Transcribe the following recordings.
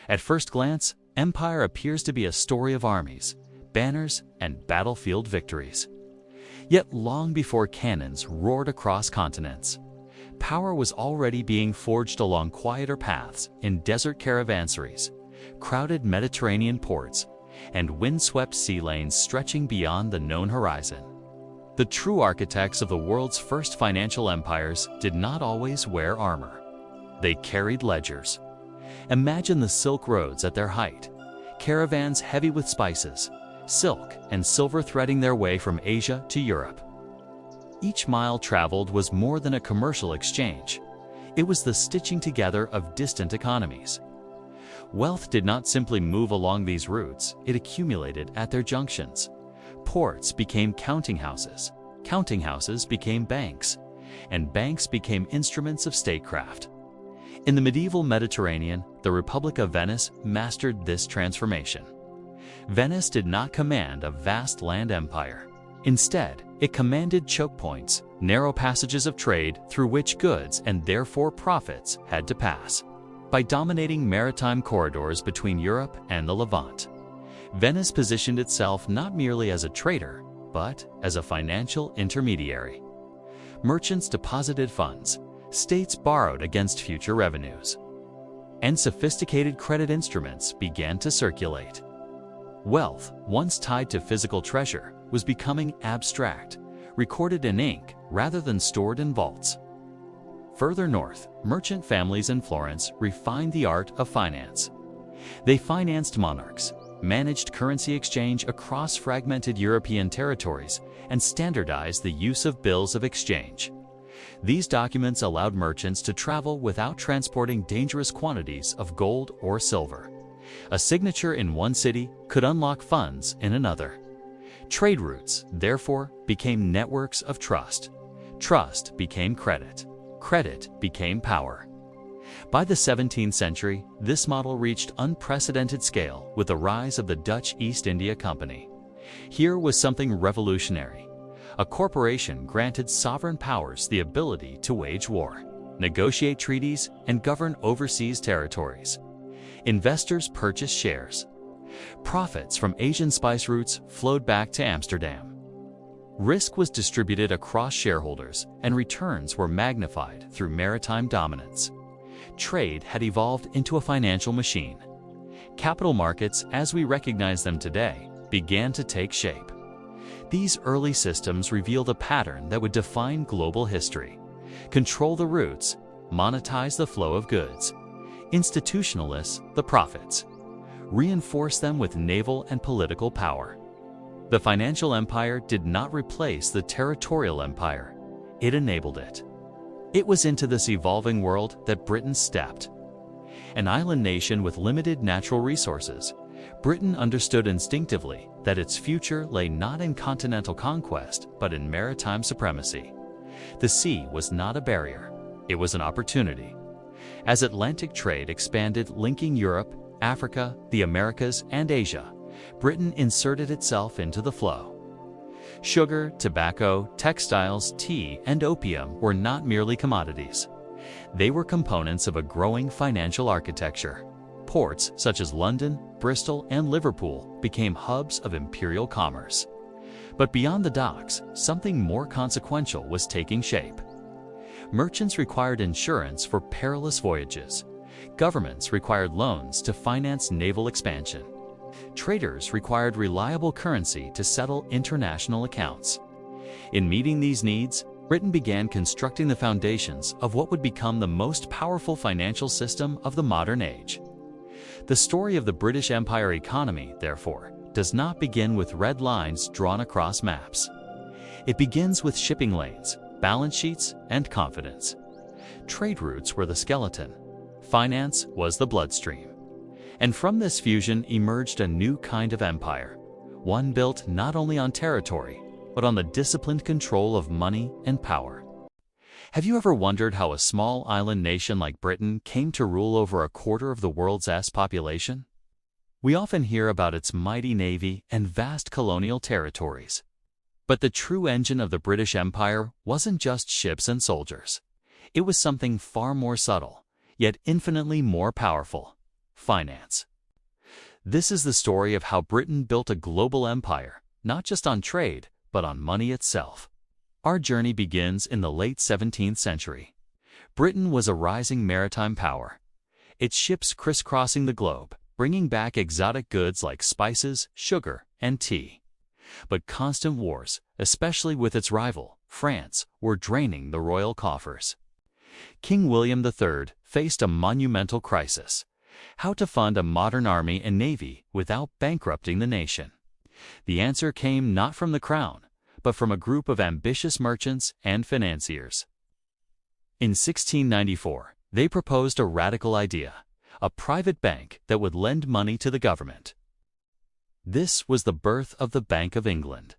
At first glance, empire appears to be a story of armies, banners, and battlefield victories. Yet long before cannons roared across continents, power was already being forged along quieter paths in desert caravanserais, crowded Mediterranean ports, and windswept sea lanes stretching beyond the known horizon. The true architects of the world's first financial empires did not always wear armor. They carried ledgers. Imagine the Silk Roads at their height, caravans heavy with spices, silk, and silver threading their way from Asia to Europe. Each mile traveled was more than a commercial exchange. It was the stitching together of distant economies. Wealth did not simply move along these routes, it accumulated at their junctions. Ports became counting houses became banks, and banks became instruments of statecraft. In the medieval Mediterranean, the Republic of Venice mastered this transformation. Venice did not command a vast land empire. Instead, it commanded choke points, narrow passages of trade through which goods and therefore profits had to pass. By dominating maritime corridors between Europe and the Levant, Venice positioned itself not merely as a trader, but as a financial intermediary. Merchants deposited funds, states borrowed against future revenues, and sophisticated credit instruments began to circulate. Wealth, once tied to physical treasure, was becoming abstract, recorded in ink rather than stored in vaults. Further north, merchant families in Florence refined the art of finance. They financed monarchs, managed currency exchange across fragmented European territories, and standardized the use of bills of exchange. These documents allowed merchants to travel without transporting dangerous quantities of gold or silver. A signature in one city could unlock funds in another. Trade routes, therefore, became networks of trust. Trust became credit. Credit became power. By the 17th century, this model reached unprecedented scale with the rise of the Dutch East India Company. Here was something revolutionary. A corporation granted sovereign powers the ability to wage war, negotiate treaties, and govern overseas territories. Investors purchased shares. Profits from Asian spice routes flowed back to Amsterdam. Risk was distributed across shareholders, and returns were magnified through maritime dominance. Trade had evolved into a financial machine. Capital markets, as we recognize them today, began to take shape. These early systems revealed a pattern that would define global history. Control the routes, monetize the flow of goods, institutionalize the profits, reinforce them with naval and political power. The financial empire did not replace the territorial empire, it enabled it. It was into this evolving world that Britain stepped. An island nation with limited natural resources, Britain understood instinctively that its future lay not in continental conquest, but in maritime supremacy. The sea was not a barrier, it was an opportunity. As Atlantic trade expanded, linking Europe, Africa, the Americas, and Asia, Britain inserted itself into the flow. Sugar, tobacco, textiles, tea, and opium were not merely commodities. They were components of a growing financial architecture. Ports such as London, Bristol, and Liverpool became hubs of imperial commerce. But beyond the docks, something more consequential was taking shape. Merchants required insurance for perilous voyages. Governments required loans to finance naval expansion. Traders required reliable currency to settle international accounts. In meeting these needs, Britain began constructing the foundations of what would become the most powerful financial system of the modern age. The story of the British Empire economy, therefore, does not begin with red lines drawn across maps. It begins with shipping lanes, balance sheets, and confidence. Trade routes were the skeleton. Finance was the bloodstream. And from this fusion emerged a new kind of empire, one built not only on territory, but on the disciplined control of money and power. Have you ever wondered how a small island nation like Britain came to rule over a quarter of the world's population? We often hear about its mighty navy and vast colonial territories. But the true engine of the British Empire wasn't just ships and soldiers. It was something far more subtle, yet infinitely more powerful: finance. This is the story of how Britain built a global empire, not just on trade, but on money itself. Our journey begins in the late 17th century. Britain was a rising maritime power. Its ships crisscrossing the globe, bringing back exotic goods like spices, sugar, and tea. But constant wars, especially with its rival, France, were draining the royal coffers. King William III faced a monumental crisis: how to fund a modern army and navy without bankrupting the nation. The answer came not from the crown, but from a group of ambitious merchants and financiers. In 1694, they proposed a radical idea: a private bank that would lend money to the government. This was the birth of the Bank of England.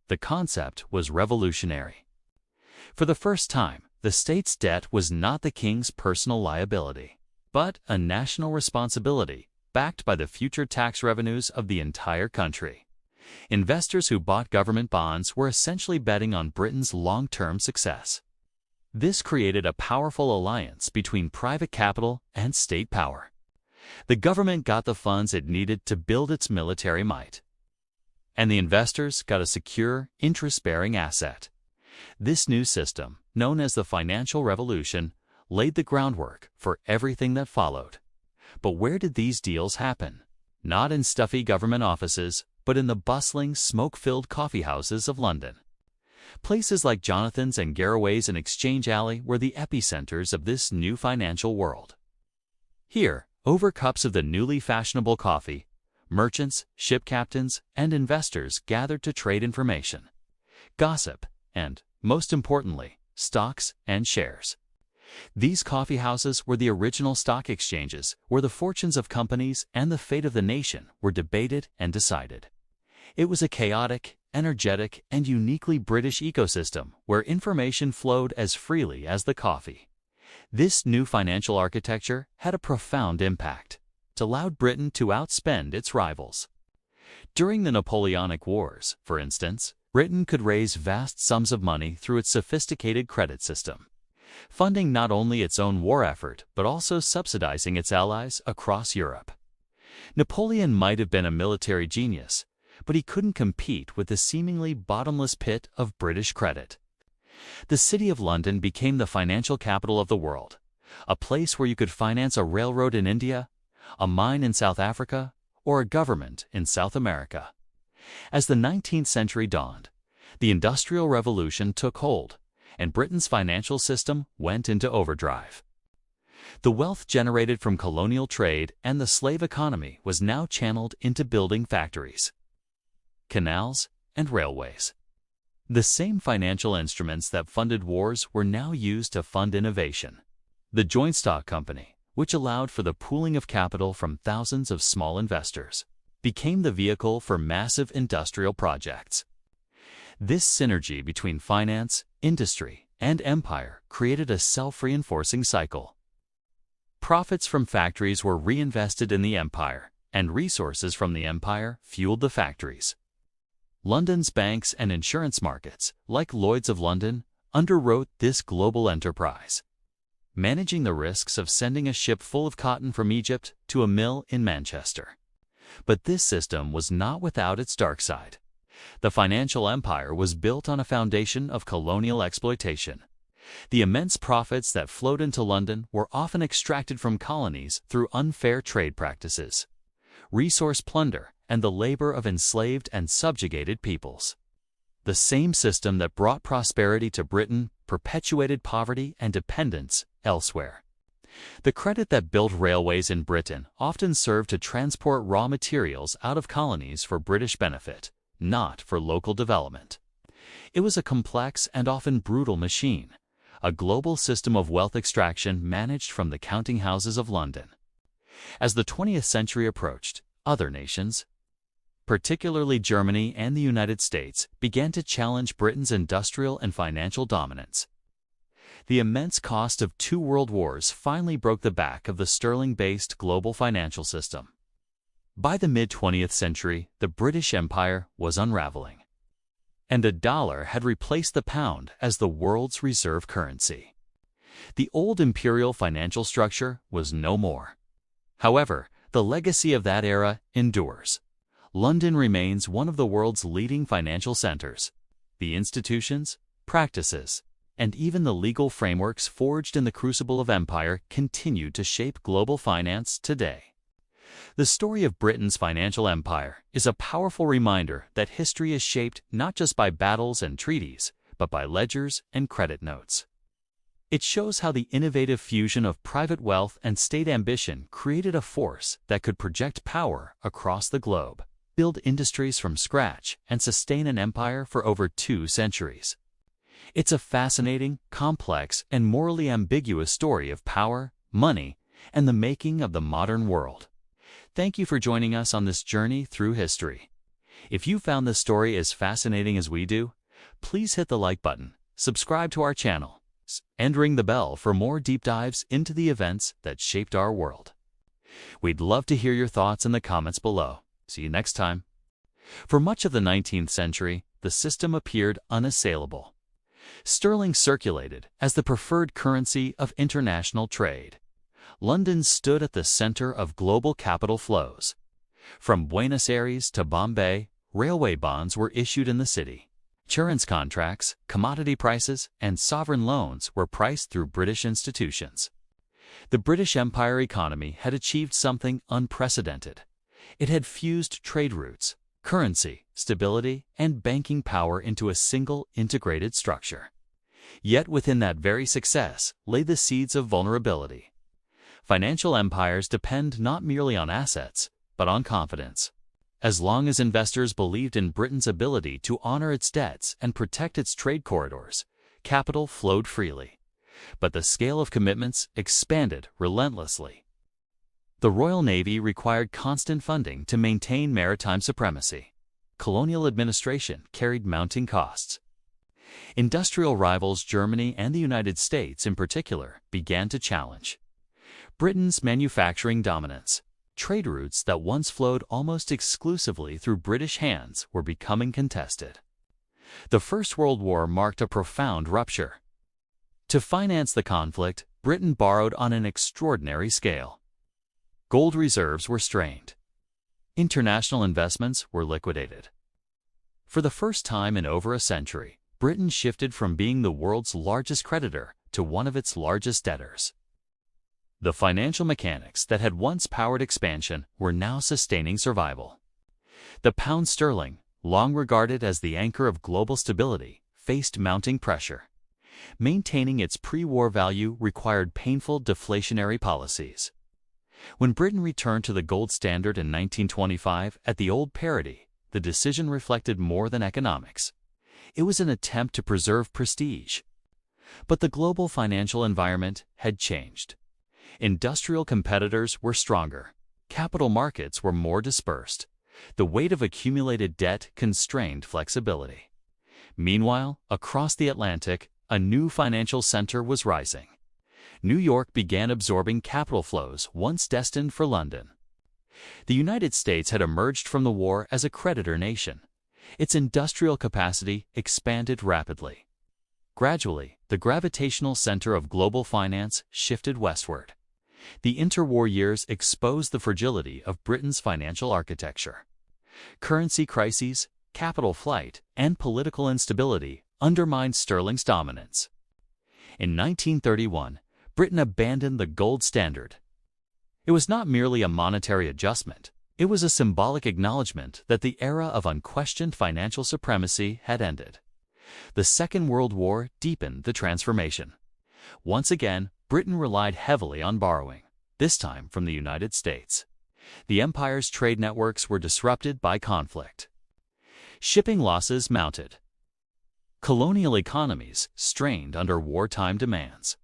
The concept was revolutionary. For the first time, the state's debt was not the king's personal liability, but a national responsibility backed by the future tax revenues of the entire country. Investors who bought government bonds were essentially betting on Britain's long-term success. This created a powerful alliance between private capital and state power. The government got the funds it needed to build its military might, and the investors got a secure, interest-bearing asset. This new system, known as the Financial Revolution, laid the groundwork for everything that followed. But where did these deals happen? Not in stuffy government offices, but in the bustling, smoke-filled coffeehouses of London. Places like Jonathan's and Garraway's and Exchange Alley were the epicenters of this new financial world. Here, over cups of the newly fashionable coffee, merchants, ship captains, and investors gathered to trade information, gossip, and, most importantly, stocks and shares. These coffeehouses were the original stock exchanges, where the fortunes of companies and the fate of the nation were debated and decided. It was a chaotic, energetic, and uniquely British ecosystem where information flowed as freely as the coffee. This new financial architecture had a profound impact. It allowed Britain to outspend its rivals. During the Napoleonic Wars, for instance, Britain could raise vast sums of money through its sophisticated credit system, funding not only its own war effort but also subsidizing its allies across Europe. Napoleon might have been a military genius, but he couldn't compete with the seemingly bottomless pit of British credit. The City of London became the financial capital of the world, a place where you could finance a railroad in India, a mine in South Africa, or a government in South America. As the 19th century dawned, the Industrial Revolution took hold, and Britain's financial system went into overdrive. The wealth generated from colonial trade and the slave economy was now channeled into building factories, canals, and railways. The same financial instruments that funded wars were now used to fund innovation. The joint stock company, which allowed for the pooling of capital from thousands of small investors, became the vehicle for massive industrial projects. This synergy between finance, industry, and empire created a self-reinforcing cycle. Profits from factories were reinvested in the empire, and resources from the empire fueled the factories. London's banks and insurance markets, like Lloyd's of London, underwrote this global enterprise, managing the risks of sending a ship full of cotton from Egypt to a mill in Manchester. But this system was not without its dark side. The financial empire was built on a foundation of colonial exploitation. The immense profits that flowed into London were often extracted from colonies through unfair trade practices, resource plunder, and the labor of enslaved and subjugated peoples. The same system that brought prosperity to Britain perpetuated poverty and dependence elsewhere. The credit that built railways in Britain often served to transport raw materials out of colonies for British benefit, not for local development. It was a complex and often brutal machine, a global system of wealth extraction managed from the counting houses of London. As the 20th century approached, other nations, particularly Germany and the United States, began to challenge Britain's industrial and financial dominance. The immense cost of 2 world wars finally broke the back of the sterling-based global financial system. By the mid-20th century, the British Empire was unraveling, and a dollar had replaced the pound as the world's reserve currency. The old imperial financial structure was no more. However, the legacy of that era endures. London remains one of the world's leading financial centers. The institutions, practices, and even the legal frameworks forged in the crucible of empire continue to shape global finance today. The story of Britain's financial empire is a powerful reminder that history is shaped not just by battles and treaties, but by ledgers and credit notes. It shows how the innovative fusion of private wealth and state ambition created a force that could project power across the globe, build industries from scratch, and sustain an empire for over 2 centuries. It's a fascinating, complex, and morally ambiguous story of power, money, and the making of the modern world. Thank you for joining us on this journey through history. If you found this story as fascinating as we do, please hit the like button, subscribe to our channel, and ring the bell for more deep dives into the events that shaped our world. We'd love to hear your thoughts in the comments below. See you next time. For much of the 19th century, the system appeared unassailable. Sterling circulated as the preferred currency of international trade. London stood at the center of global capital flows. From Buenos Aires to Bombay, railway bonds were issued in the city. Insurance contracts, commodity prices, and sovereign loans were priced through British institutions. The British Empire economy had achieved something unprecedented. It had fused trade routes, currency, stability, and banking power into a single integrated structure. Yet within that very success lay the seeds of vulnerability. Financial empires depend not merely on assets, but on confidence. As long as investors believed in Britain's ability to honor its debts and protect its trade corridors, capital flowed freely. But the scale of commitments expanded relentlessly. The Royal Navy required constant funding to maintain maritime supremacy. Colonial administration carried mounting costs. Industrial rivals Germany and the United States in particular began to challenge Britain's manufacturing dominance. Trade routes that once flowed almost exclusively through British hands were becoming contested. The First World War marked a profound rupture. To finance the conflict, Britain borrowed on an extraordinary scale. Gold reserves were strained. International investments were liquidated. For the first time in over a century, Britain shifted from being the world's largest creditor to one of its largest debtors. The financial mechanics that had once powered expansion were now sustaining survival. The pound sterling, long regarded as the anchor of global stability, faced mounting pressure. Maintaining its pre-war value required painful deflationary policies. When Britain returned to the gold standard in 1925 at the old parity, the decision reflected more than economics. It was an attempt to preserve prestige. But the global financial environment had changed. Industrial competitors were stronger. Capital markets were more dispersed. The weight of accumulated debt constrained flexibility. Meanwhile, across the Atlantic, a new financial center was rising. New York began absorbing capital flows once destined for London. The United States had emerged from the war as a creditor nation. Its industrial capacity expanded rapidly. Gradually, the gravitational center of global finance shifted westward. The interwar years exposed the fragility of Britain's financial architecture. Currency crises, capital flight, and political instability undermined sterling's dominance. In 1931, Britain abandoned the gold standard. It was not merely a monetary adjustment. It was a symbolic acknowledgement that the era of unquestioned financial supremacy had ended. The Second World War deepened the transformation. Once again, Britain relied heavily on borrowing, this time from the United States. The empire's trade networks were disrupted by conflict. Shipping losses mounted. Colonial economies strained under wartime demands.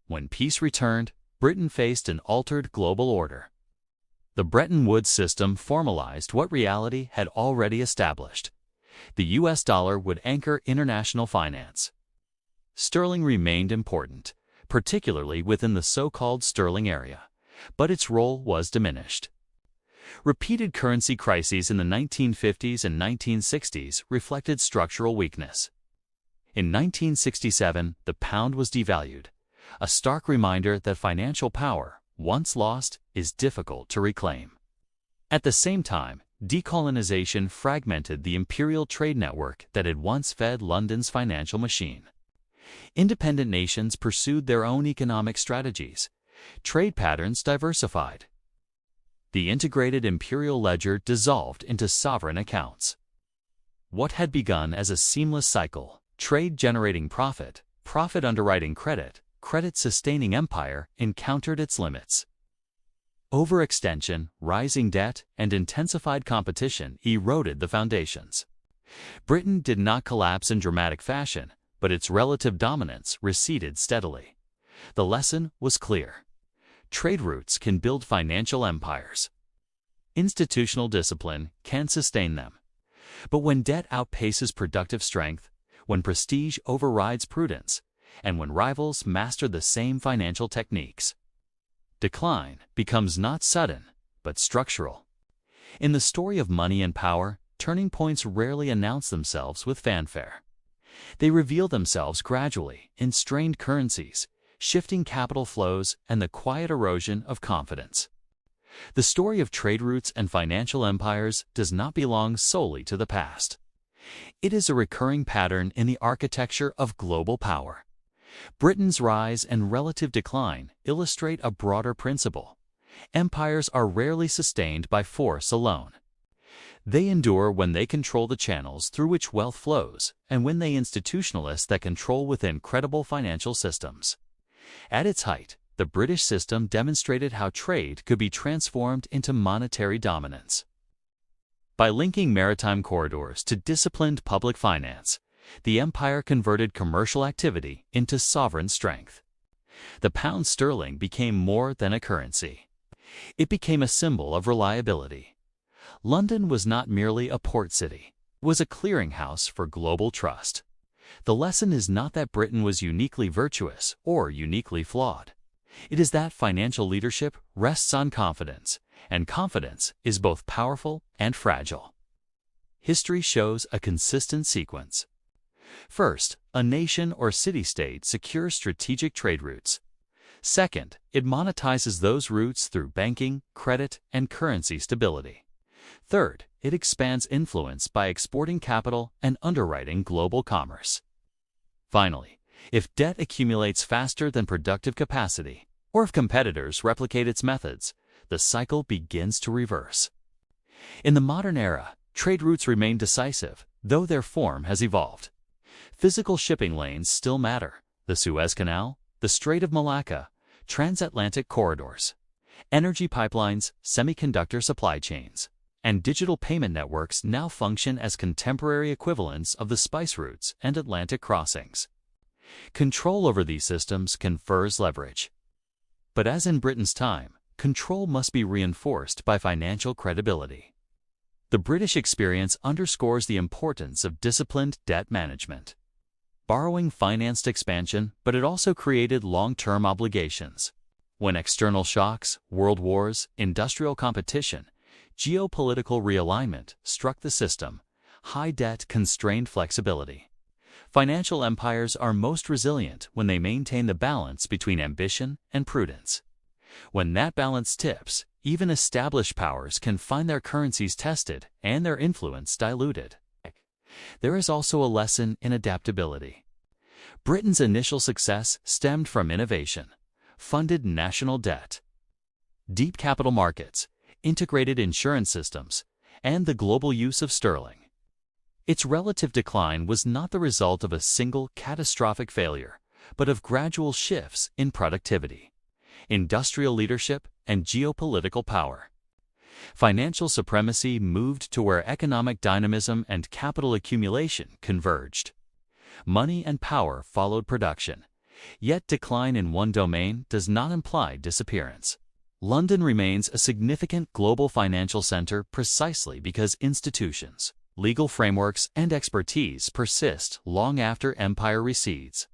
When peace returned, Britain faced an altered global order. The Bretton Woods system formalized what reality had already established. The US dollar would anchor international finance. Sterling remained important, particularly within the so-called sterling area, but its role was diminished. Repeated currency crises in the 1950s and 1960s reflected structural weakness. In 1967, the pound was devalued, a stark reminder that financial power, once lost, is difficult to reclaim. At the same time, decolonization fragmented the imperial trade network that had once fed London's financial machine. Independent nations pursued their own economic strategies. Trade patterns diversified. The integrated imperial ledger dissolved into sovereign accounts. What had begun as a seamless cycle, trade generating profit, profit underwriting credit, credit sustaining empire, encountered its limits. Overextension, rising debt, and intensified competition eroded the foundations. Britain did not collapse in dramatic fashion, but its relative dominance receded steadily. The lesson was clear. Trade routes can build financial empires. Institutional discipline can sustain them. But when debt outpaces productive strength, when prestige overrides prudence, and when rivals master the same financial techniques, decline becomes not sudden, but structural. In the story of money and power, turning points rarely announce themselves with fanfare. They reveal themselves gradually in strained currencies, shifting capital flows, and the quiet erosion of confidence. The story of trade routes and financial empires does not belong solely to the past. It is a recurring pattern in the architecture of global power. Britain's rise and relative decline illustrate a broader principle. Empires are rarely sustained by force alone. They endure when they control the channels through which wealth flows and when they institutionalize that control within credible financial systems. At its height, the British system demonstrated how trade could be transformed into monetary dominance. By linking maritime corridors to disciplined public finance, the empire converted commercial activity into sovereign strength. The pound sterling became more than a currency. It became a symbol of reliability. London was not merely a port city. It was a clearinghouse for global trust. The lesson is not that Britain was uniquely virtuous or uniquely flawed. It is that financial leadership rests on confidence, and confidence is both powerful and fragile. History shows a consistent sequence. First, a nation or city-state secures strategic trade routes. Second, it monetizes those routes through banking, credit, and currency stability. Third, it expands influence by exporting capital and underwriting global commerce. Finally, if debt accumulates faster than productive capacity, or if competitors replicate its methods, the cycle begins to reverse. In the modern era, trade routes remain decisive, though their form has evolved. Physical shipping lanes still matter: the Suez Canal, the Strait of Malacca, transatlantic corridors, energy pipelines, semiconductor supply chains, and digital payment networks now function as contemporary equivalents of the spice routes and Atlantic crossings. Control over these systems confers leverage. But as in Britain's time, control must be reinforced by financial credibility. The British experience underscores the importance of disciplined debt management. Borrowing financed expansion, but it also created long-term obligations. When external shocks, world wars, industrial competition, geopolitical realignment struck the system, high debt constrained flexibility. Financial empires are most resilient when they maintain the balance between ambition and prudence. When that balance tips, even established powers can find their currencies tested and their influence diluted. There is also a lesson in adaptability. Britain's initial success stemmed from innovation, funded national debt, deep capital markets, integrated insurance systems, and the global use of sterling. Its relative decline was not the result of a single catastrophic failure, but of gradual shifts in productivity, industrial leadership, and geopolitical power. Financial supremacy moved to where economic dynamism and capital accumulation converged. Money and power followed production, yet decline in one domain does not imply disappearance. London remains a significant global financial center precisely because institutions, legal frameworks, and expertise persist long after empire recedes.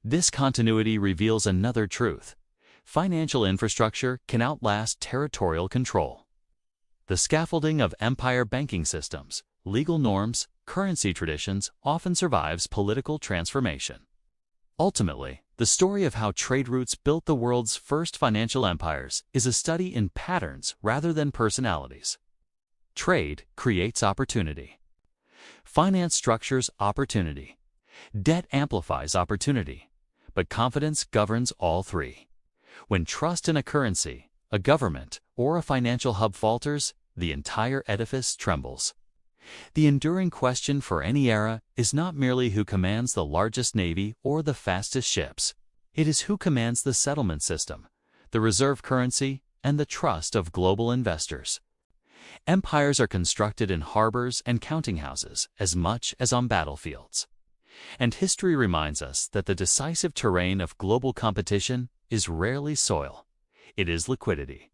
This continuity reveals another truth: financial infrastructure can outlast territorial control. The scaffolding of empire banking systems, legal norms, currency traditions often survives political transformation. Ultimately, The story of how trade routes built the world's first financial empires is a study in patterns rather than personalities. Trade creates opportunity. Finance structures opportunity. Debt amplifies opportunity. But confidence governs all three. When trust in a currency, a government, or a financial hub falters, the entire edifice trembles. The enduring question for any era is not merely who commands the largest navy or the fastest ships. It is who commands the settlement system, the reserve currency, and the trust of global investors. Empires are constructed in harbors and counting houses as much as on battlefields. And history reminds us that the decisive terrain of global competition is rarely soil. It is liquidity.